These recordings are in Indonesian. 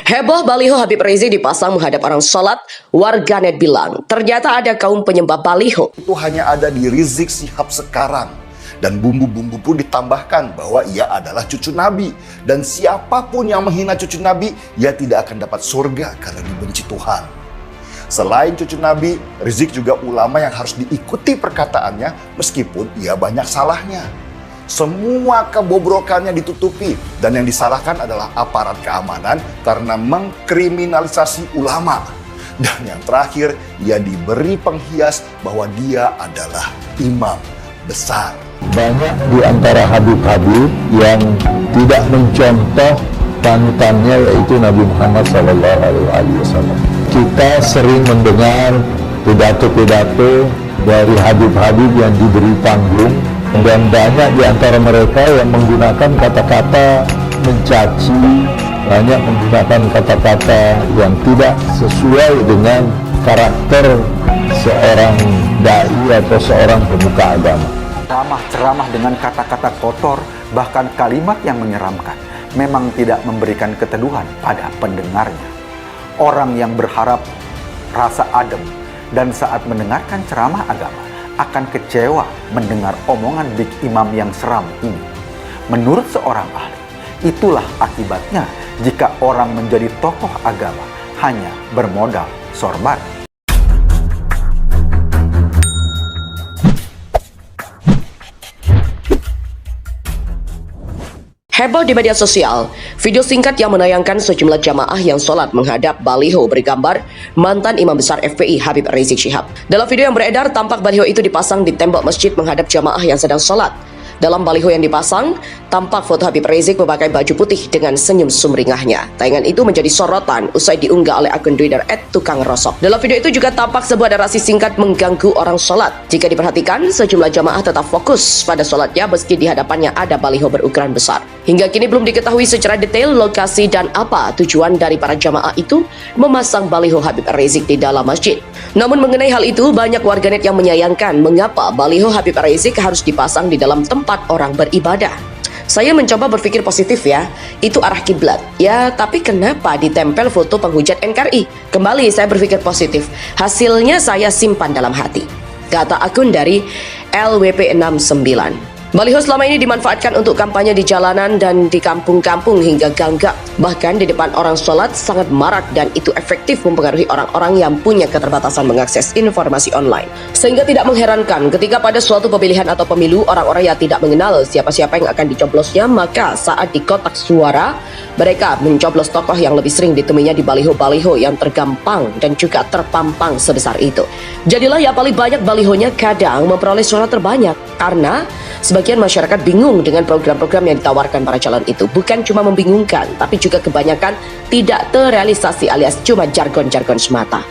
Heboh baliho Habib Rizik dipasang menghadap orang sholat, warganet bilang ternyata ada kaum penyembah baliho. Itu hanya ada di Rizik Syihab sekarang. Dan bumbu-bumbu pun ditambahkan bahwa ia adalah cucu Nabi. Dan siapapun yang menghina cucu Nabi, ia tidak akan dapat surga karena dibenci Tuhan. Selain cucu Nabi, Rizik juga ulama yang harus diikuti perkataannya meskipun ia banyak salahnya. Semua kebobrokannya ditutupi dan yang disalahkan adalah aparat keamanan karena mengkriminalisasi ulama. Dan yang terakhir, ia diberi penghias bahwa dia adalah imam besar. Banyak di antara habib-habib yang tidak mencontoh panutannya yaitu Nabi Muhammad SAW. Kita sering mendengar pidato-pidato dari habib-habib yang diberi panggung, dan banyak di antara mereka yang menggunakan kata-kata mencaci, banyak menggunakan kata-kata yang tidak sesuai dengan karakter seorang dai atau seorang pemuka agama. Ceramah dengan kata-kata kotor, bahkan kalimat yang menyeramkan, memang tidak memberikan keteduhan pada pendengarnya. Orang yang berharap rasa adem dan saat mendengarkan ceramah agama akan kecewa mendengar omongan big imam yang seram ini. Menurut seorang ahli, itulah akibatnya jika orang menjadi tokoh agama hanya bermodal sorban. Heboh di media sosial, video singkat yang menayangkan sejumlah jamaah yang sholat menghadap baliho bergambar mantan imam besar FPI Habib Rizik Syihab. Dalam video yang beredar, tampak baliho itu dipasang di tembok masjid menghadap jamaah yang sedang sholat. Dalam baliho yang dipasang, tampak foto Habib Rizik memakai baju putih dengan senyum sumringahnya. Tayangan itu menjadi sorotan usai diunggah oleh akun Twitter @tukangrosok. Dalam video itu juga tampak sebuah narasi singkat mengganggu orang sholat. Jika diperhatikan, sejumlah jamaah tetap fokus pada sholatnya meski di hadapannya ada baliho berukuran besar. Hingga kini belum diketahui secara detail lokasi dan apa tujuan dari para jamaah itu memasang baliho Habib Rizik di dalam masjid. Namun mengenai hal itu, banyak warganet yang menyayangkan mengapa baliho Habib Rizik harus dipasang di dalam tempat orang beribadah. Saya mencoba berpikir positif ya, itu arah kiblat. Ya, tapi kenapa ditempel foto penghujat NKRI? Kembali saya berpikir positif, hasilnya saya simpan dalam hati. Kata akun dari LWP69. Baliho selama ini dimanfaatkan untuk kampanye di jalanan dan di kampung-kampung hingga gangga. Bahkan di depan orang sholat sangat marak dan itu efektif mempengaruhi orang-orang yang punya keterbatasan mengakses informasi online. Sehingga tidak mengherankan ketika pada suatu pemilihan atau pemilu orang-orang yang tidak mengenal siapa-siapa yang akan dicoblosnya, maka saat di kotak suara mereka mencoblos tokoh yang lebih sering ditemuinya di baliho-baliho yang tergampang dan juga terpampang sebesar itu. Jadilah yang paling banyak balihonya kadang memperoleh suara terbanyak karena sebagian masyarakat bingung dengan program-program yang ditawarkan para calon itu. Bukan cuma membingungkan, tapi juga kebanyakan tidak terrealisasi alias cuma jargon-jargon semata.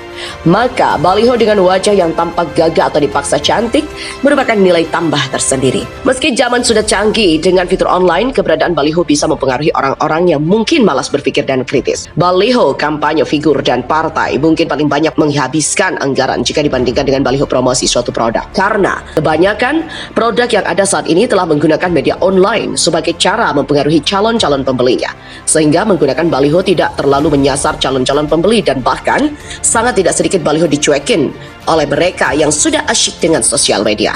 Maka baliho dengan wajah yang tampak gagah atau dipaksa cantik merupakan nilai tambah tersendiri. Meski zaman sudah canggih dengan fitur online, keberadaan baliho bisa mempengaruhi orang-orang yang mungkin malas berpikir dan kritis. Baliho kampanye figur dan partai mungkin paling banyak menghabiskan anggaran jika dibandingkan dengan baliho promosi suatu produk. Karena kebanyakan produk yang ada saat ini telah menggunakan media online sebagai cara mempengaruhi calon-calon pembelinya. Sehingga menggunakan baliho tidak terlalu menyasar calon-calon pembeli dan bahkan sangat tidak sedikit baliho dicuekin oleh mereka yang sudah asyik dengan sosial media.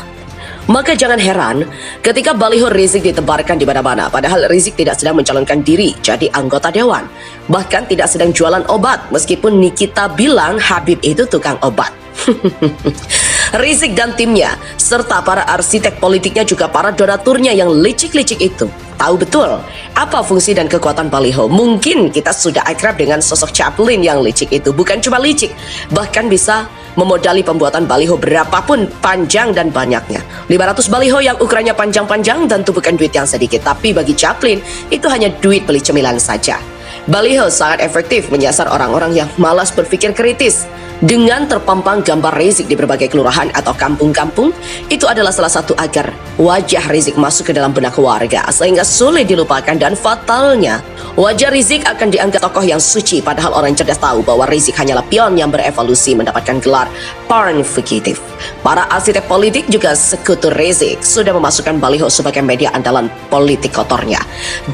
Maka jangan heran ketika baliho Rizik ditebarkan di mana-mana, padahal Rizik tidak sedang mencalonkan diri jadi anggota dewan. Bahkan tidak sedang jualan obat, meskipun Nikita bilang Habib itu tukang obat. Rizik dan timnya, serta para arsitek politiknya juga para donaturnya yang licik-licik itu tahu betul apa fungsi dan kekuatan baliho. Mungkin kita sudah akrab dengan sosok Chaplin yang licik itu. Bukan cuma licik, bahkan bisa memodali pembuatan baliho berapapun panjang dan banyaknya. 500 baliho yang ukurannya panjang-panjang tentu bukan duit yang sedikit, tapi bagi Chaplin itu hanya duit beli cemilan saja. Baliho sangat efektif menyasar orang-orang yang malas berpikir kritis. Dengan terpampang gambar Rizik di berbagai kelurahan atau kampung-kampung, itu adalah salah satu agar wajah Rizik masuk ke dalam benak warga sehingga sulit dilupakan, dan fatalnya wajah Rizik akan dianggap tokoh yang suci, padahal orang cerdas tahu bahwa Rizik hanyalah pion yang berevolusi mendapatkan gelar porn fugitif. Para arsitek politik juga sekutu Rizik sudah memasukkan baliho sebagai media andalan politik kotornya.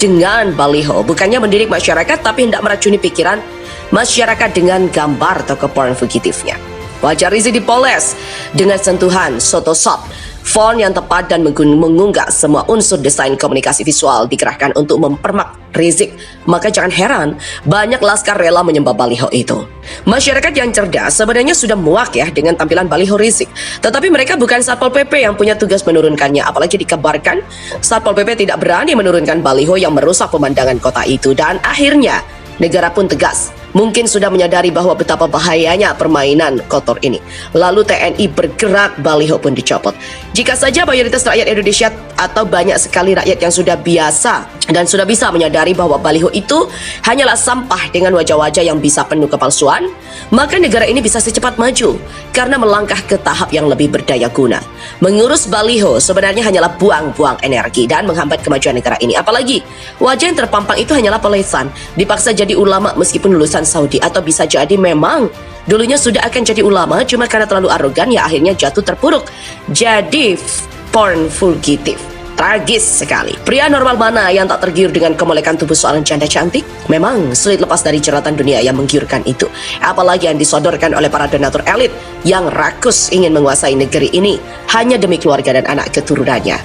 Dengan baliho bukannya mendidik masyarakat tapi hendak meracuni pikiran masyarakat dengan gambar tokoh porn fugitifnya. Wajah Rizik dipoles dengan sentuhan Photoshop, font yang tepat dan mengunggah semua unsur desain komunikasi visual dikerahkan untuk mempermak Rizik. Maka jangan heran banyak laskar rela menyembah baliho itu. Masyarakat yang cerdas sebenarnya sudah muak ya dengan tampilan baliho Rizik. Tetapi mereka bukan Satpol PP yang punya tugas menurunkannya. Apalagi dikabarkan Satpol PP tidak berani menurunkan baliho yang merusak pemandangan kota itu. Dan akhirnya negara pun tegas. Mungkin sudah menyadari bahwa betapa bahayanya permainan kotor ini. Lalu TNI bergerak, baliho pun dicopot. Jika saja mayoritas rakyat Indonesia atau banyak sekali rakyat yang sudah biasa dan sudah bisa menyadari bahwa baliho itu hanyalah sampah dengan wajah-wajah yang bisa penuh kepalsuan, maka negara ini bisa secepat maju karena melangkah ke tahap yang lebih berdaya guna. Mengurus baliho sebenarnya hanyalah buang-buang energi dan menghambat kemajuan negara ini. Apalagi wajah yang terpampang itu hanyalah pelesan, dipaksa jadi ulama meskipun lulusan Saudi, atau bisa jadi memang dulunya sudah akan jadi ulama cuma karena terlalu arogan ya akhirnya jatuh terpuruk jadi porn fugitif. Tragis sekali. Pria normal mana yang tak tergiur dengan kemolekan tubuh seorang janda cantik? Memang sulit lepas dari jeratan dunia yang menggiurkan itu. Apalagi yang disodorkan oleh para donatur elit yang rakus ingin menguasai negeri ini hanya demi keluarga dan anak keturunannya.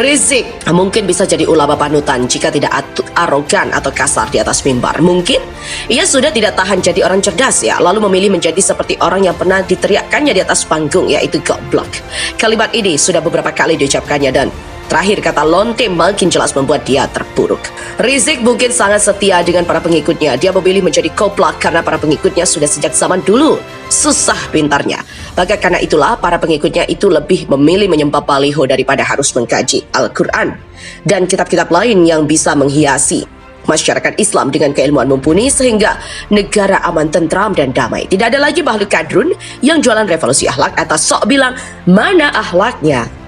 Rizik mungkin bisa jadi ulama panutan jika tidak arogan atau kasar di atas mimbar. Mungkin ia sudah tidak tahan jadi orang cerdas ya, lalu memilih menjadi seperti orang yang pernah diteriakkannya di atas panggung, yaitu goblok. Kalimat ini sudah beberapa kali diucapkannya dan terakhir kata lonte makin jelas membuat dia terpuruk. Rizik mungkin sangat setia dengan para pengikutnya. Dia memilih menjadi koplak karena para pengikutnya sudah sejak zaman dulu susah pintarnya. Maka karena itulah para pengikutnya itu lebih memilih menyembah baliho daripada harus mengkaji Al-Quran dan kitab-kitab lain yang bisa menghiasi masyarakat Islam dengan keilmuan mumpuni sehingga negara aman, tentram dan damai. Tidak ada lagi makhluk kadrun yang jualan revolusi akhlak atau sok bilang mana akhlaknya.